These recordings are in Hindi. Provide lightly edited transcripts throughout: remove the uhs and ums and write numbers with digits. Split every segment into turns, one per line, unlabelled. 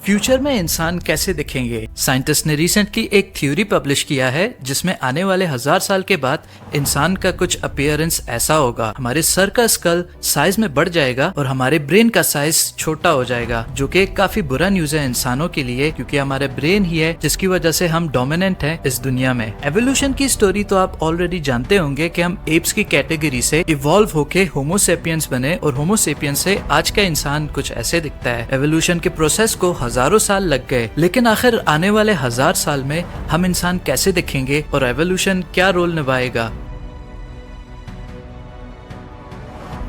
फ्यूचर में इंसान कैसे दिखेंगे? साइंटिस्ट ने रिसेंटली एक थ्योरी पब्लिश किया है जिसमें आने वाले 1000 साल के बाद इंसान का कुछ अपीयरेंस ऐसा होगा, हमारे सर का स्कल साइज में बढ़ जाएगा और हमारे ब्रेन का साइज छोटा हो जाएगा, जो कि काफी बुरा न्यूज है इंसानों के लिए, क्योंकि हमारे ब्रेन ही है जिसकी वजह से हम डोमिनेंट हैं इस दुनिया में। एवोल्यूशन की स्टोरी तो आप ऑलरेडी जानते होंगे कि हम एप्स की कैटेगरी से इवॉल्व होके होमो सेपियंस बने और होमो सेपियंस से आज का इंसान कुछ ऐसे दिखता है। एवोल्यूशन के प्रोसेस को हजारों साल लग गए, लेकिन आखिर आने वाले 1000 साल में हम इंसान कैसे दिखेंगे और एवोल्यूशन क्या रोल निभाएगा?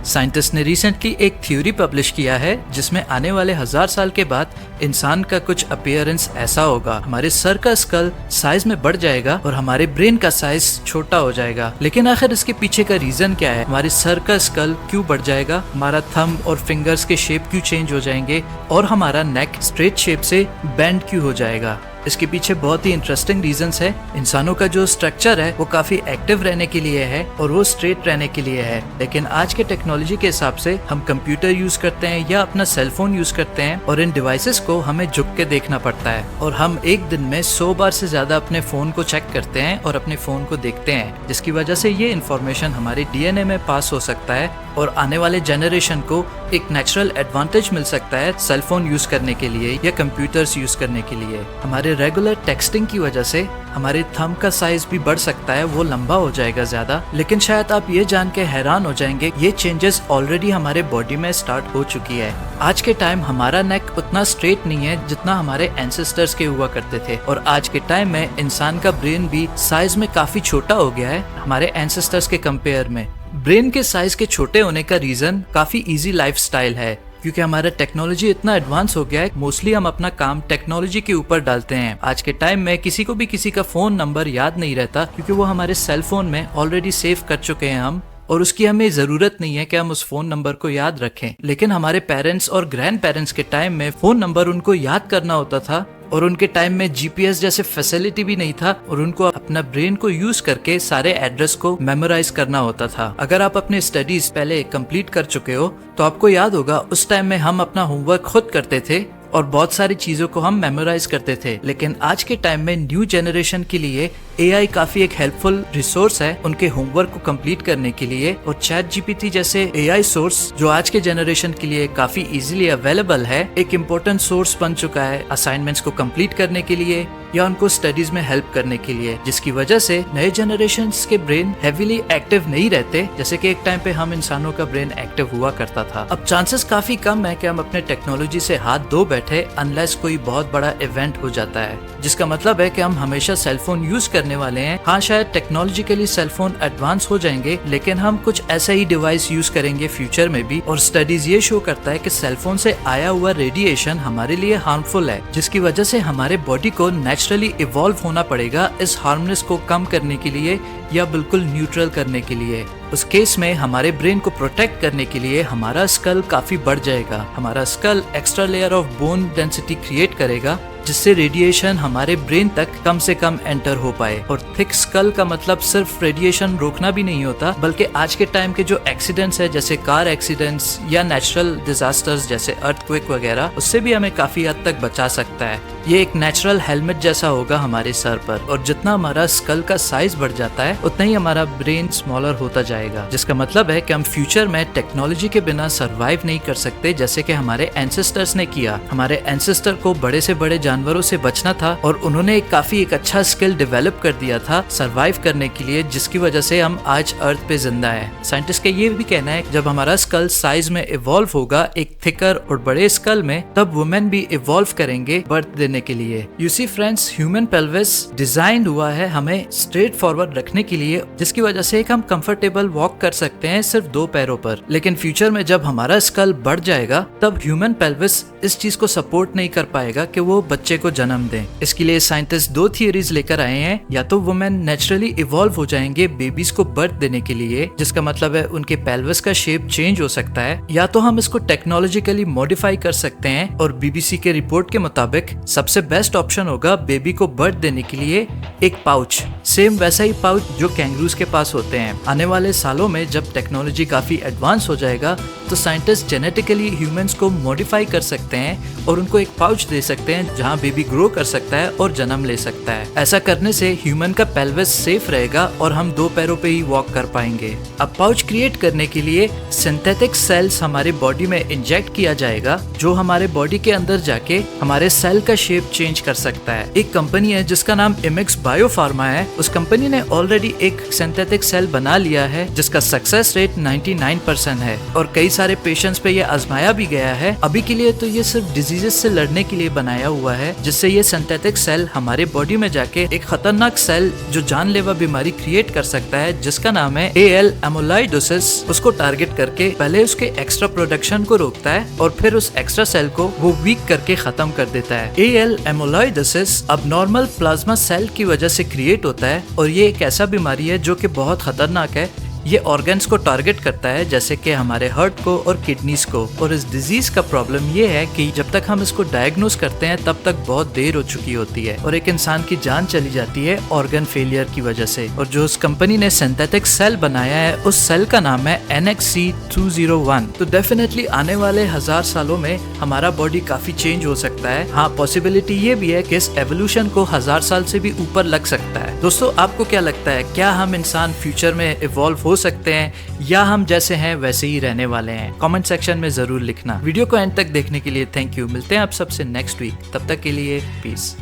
साइंटिस्ट ने रिसेंटली एक थ्योरी पब्लिश किया है जिसमें आने वाले 1000 साल के बाद इंसान का कुछ अपीयरेंस ऐसा होगा, हमारे सर का स्कल साइज में बढ़ जाएगा और हमारे ब्रेन का साइज छोटा हो जाएगा। लेकिन आखिर इसके पीछे का रीजन क्या है? हमारे सर का स्कल क्यों बढ़ जाएगा, हमारा थंब और फिंगर्स के शेप क्यों चेंज हो जाएंगे और हमारा नेक स्ट्रेट शेप से बेंड क्यों हो जाएगा? इसके पीछे बहुत ही इंटरेस्टिंग रीजंस है। इंसानों का जो स्ट्रक्चर है वो काफी एक्टिव रहने के लिए है और वो स्ट्रेट रहने के लिए है, लेकिन आज के टेक्नोलॉजी के हिसाब से हम कंप्यूटर यूज करते हैं या अपना सेल फोन यूज करते हैं और इन डिवाइसेस को हमें झुक के देखना पड़ता है और हम एक दिन में 100 बार से ज्यादा अपने फोन को चेक करते हैं और अपने फोन को देखते हैं, जिसकी वजह से ये इन्फॉर्मेशन हमारे डीएनए में पास हो सकता है और आने वाले जनरेशन को एक नेचुरल एडवांटेज मिल सकता है सेल फोन यूज करने के लिए या कंप्यूटर्स यूज करने के लिए। हमारे रेगुलर टेक्सटिंग की वजह से हमारे थंब का साइज भी बढ़ सकता है, वो लंबा हो जाएगा ज्यादा। लेकिन शायद आप ये जान के हैरान हो जाएंगे, ये चेंजेस ऑलरेडी हमारे बॉडी में स्टार्ट हो चुकी है। आज के टाइम हमारा नेक उतना स्ट्रेट नहीं है जितना हमारे एंसेस्टर्स के हुआ करते थे और आज के टाइम में इंसान का ब्रेन भी साइज में काफी छोटा हो गया है हमारे एंसेस्टर्स के कंपेयर में। ब्रेन के साइज के छोटे होने का रीजन काफी इजी लाइफस्टाइल है, क्योंकि हमारा टेक्नोलॉजी इतना एडवांस हो गया है। मोस्टली हम अपना काम टेक्नोलॉजी के ऊपर डालते हैं। आज के टाइम में किसी को भी किसी का फोन नंबर याद नहीं रहता, क्योंकि वो हमारे सेल फोन में ऑलरेडी सेव कर चुके हैं हम, और उसकी हमें जरूरत नहीं है कि हम उस फोन नंबर को याद रखें। लेकिन हमारे पेरेंट्स और ग्रैंड पेरेंट्स के टाइम में फोन नंबर उनको याद करना होता था और उनके टाइम में जीपीएस जैसे फैसिलिटी भी नहीं था और उनको अपना ब्रेन को यूज करके सारे एड्रेस को मेमोराइज करना होता था। अगर आप अपने स्टडीज पहले कंप्लीट कर चुके हो तो आपको याद होगा उस टाइम में हम अपना होमवर्क खुद करते थे और बहुत सारी चीजों को हम मेमोराइज करते थे। लेकिन आज के टाइम में न्यू जनरेशन के लिए एआई काफी एक हेल्पफुल रिसोर्स है उनके होमवर्क को कंप्लीट करने के लिए, और चैट जीपीटी जैसे एआई सोर्स जो आज के जनरेशन के लिए काफी इजीली अवेलेबल है, एक इम्पोर्टेंट सोर्स बन चुका है असाइनमेंट्स को कंप्लीट करने के लिए या उनको स्टडीज में हेल्प करने के लिए, जिसकी वजह से नए जनरेशन के ब्रेन हेवीली एक्टिव नहीं रहते जैसे कि एक टाइम पे हम इंसानों का ब्रेन एक्टिव हुआ करता था। अब चांसेस काफी कम है कि हम अपने टेक्नोलॉजी से हाथ धो बैठे अनलेस कोई बहुत बड़ा इवेंट हो जाता है, जिसका मतलब है कि हम हमेशा सेलफोन यूज करने वाले हैं। हाँ, शायद टेक्नोलॉजिकली सेलफोन एडवांस हो जाएंगे, लेकिन हम कुछ ऐसा ही डिवाइस यूज करेंगे फ्यूचर में भी। और स्टडीज ये शो करता है कि सेलफोन से आया हुआ रेडिएशन हमारे लिए हार्मफुल है, जिसकी वजह से हमारे बॉडी को नेचुरली इवॉल्व होना पड़ेगा इस हार्मनेस को कम करने के लिए या बिल्कुल न्यूट्रल करने के लिए। उस केस में हमारे ब्रेन को प्रोटेक्ट करने के लिए हमारा स्कल काफी बढ़ जाएगा। हमारा skull extra layer of bone density create करेगा, जिससे रेडिएशन हमारे ब्रेन तक कम से कम एंटर हो पाए। और थिक स्कल का मतलब सिर्फ रेडिएशन रोकना भी नहीं होता, बल्कि आज के टाइम के जो एक्सीडेंट्स है जैसे कार एक्सीडेंट्स या नेचुरल डिजास्टर्स जैसे अर्थक्वेक वगैरह, उससे भी हमें काफी हद तक बचा सकता है। ये एक नेचुरल हेलमेट जैसा होगा हमारे सर पर, और जितना हमारा स्कल का साइज बढ़ जाता है उतना ही हमारा ब्रेन स्मॉलर होता जाएगा, जिसका मतलब है कि हम फ्यूचर में टेक्नोलॉजी के बिना सरवाइव नहीं कर सकते जैसे कि हमारे एंसेस्टर्स ने किया। हमारे एंसेस्टर को बड़े से बड़े जानवरों से बचना था और उन्होंने एक अच्छा स्किल डेवलप कर दिया था सरवाइव करने के लिए, जिसकी वजह से हम आज अर्थ पे जिंदा हैं। साइंटिस्ट का ये भी कहना है कि जब हमारा स्कल साइज में इवॉल्व होगा एक थिकर और बड़े स्कल में, तब वुमेन भी इवॉल्व करेंगे बर्थ देने के लिए। You see friends, human pelvis design हुआ है हमें स्ट्रेट फॉरवर्ड रखने के लिए, जिसकी वजह से हम कंफर्टेबल वॉक कर सकते हैं सिर्फ 2 पैरों पर। लेकिन फ्यूचर में जब हमारा स्कल बढ़ जाएगा तब ह्यूमन पेल्विस इस चीज को सपोर्ट नहीं कर पाएगा कि वो बच्चे को जन्म दें। इसके लिए साइंटिस्ट 2 थियरीज लेकर आए हैं। या तो वुमेन नेचुरली इवॉल्व हो जाएंगे बेबीज को बर्थ देने के लिए, जिसका मतलब है उनके पेल्विस का शेप चेंज हो सकता है, या तो हम इसको टेक्नोलॉजिकली मॉडिफाई कर सकते हैं। और बीबीसी के रिपोर्ट के मुताबिक सबसे सबसे बेस्ट ऑप्शन होगा बेबी को बर्थ देने के लिए एक पाउच, सेम वैसा ही पाउच जो कैंगरूज के पास होते हैं। आने वाले सालों में जब टेक्नोलॉजी काफी एडवांस हो जाएगा तो साइंटिस्ट जेनेटिकली ह्यूमंस को मॉडिफाई कर सकते हैं और उनको एक पाउच दे सकते हैं जहां बेबी ग्रो कर सकता है और जन्म ले सकता है। ऐसा करने से ह्यूमन का पेल्विस सेफ रहेगा और हम 2 पैरों पे ही वॉक कर पाएंगे। अब पाउच क्रिएट करने के लिए सिंथेटिक सेल्स हमारे बॉडी में इंजेक्ट किया जाएगा जो हमारे बॉडी के अंदर जाके हमारे सेल का शेप चेंज कर सकता है। एक कंपनी है जिसका नाम इमिक्स बायोफार्मा है, उस कंपनी ने ऑलरेडी एक सिंथेटिक सेल बना लिया है जिसका सक्सेस रेट 99% है और कई सारे पेशेंट्स पे ये आजमाया भी गया है। अभी के लिए तो ये सिर्फ डिजीजेस से लड़ने के लिए बनाया हुआ है, जिससे ये सिंथेटिक सेल हमारे बॉडी में जाके एक खतरनाक सेल जो जानलेवा बीमारी क्रिएट कर सकता है जिसका नाम है AL एमोलाइडोसिस, उसको टारगेट करके पहले उसके एक्स्ट्रा प्रोडक्शन को रोकता है और फिर उस एक्स्ट्रा सेल को वो वीक करके खत्म कर देता है। AL एमोलाइडोसिस अब नॉर्मल प्लाज्मा सेल की वजह से क्रिएट होता है और ये एक ऐसा बीमारी है जो कि बहुत खतरनाक है। ये ऑर्गन्स को टारगेट करता है जैसे कि हमारे हार्ट को और किडनीज को, और इस डिजीज का प्रॉब्लम ये है कि जब तक हम इसको डायग्नोस करते हैं तब तक बहुत देर हो चुकी होती है और एक इंसान की जान चली जाती है ऑर्गन फेलियर की वजह से। और जो उस कंपनी ने सिंथेटिक सेल बनाया है उस सेल का नाम है NXC201। तो डेफिनेटली आने वाले 1000 सालों में हमारा बॉडी काफी चेंज हो सकता है। हाँ, पॉसिबिलिटी ये भी है कि इस एवोल्यूशन को 1000 साल से भी ऊपर लग सकता है। दोस्तों, आपको क्या लगता है, क्या हम इंसान फ्यूचर में इवॉल्व हो सकते हैं या हम जैसे हैं वैसे ही रहने वाले हैं? कमेंट सेक्शन में जरूर लिखना। वीडियो को एंड तक देखने के लिए थैंक यू। मिलते हैं आप सबसे नेक्स्ट वीक, तब तक के लिए पीस।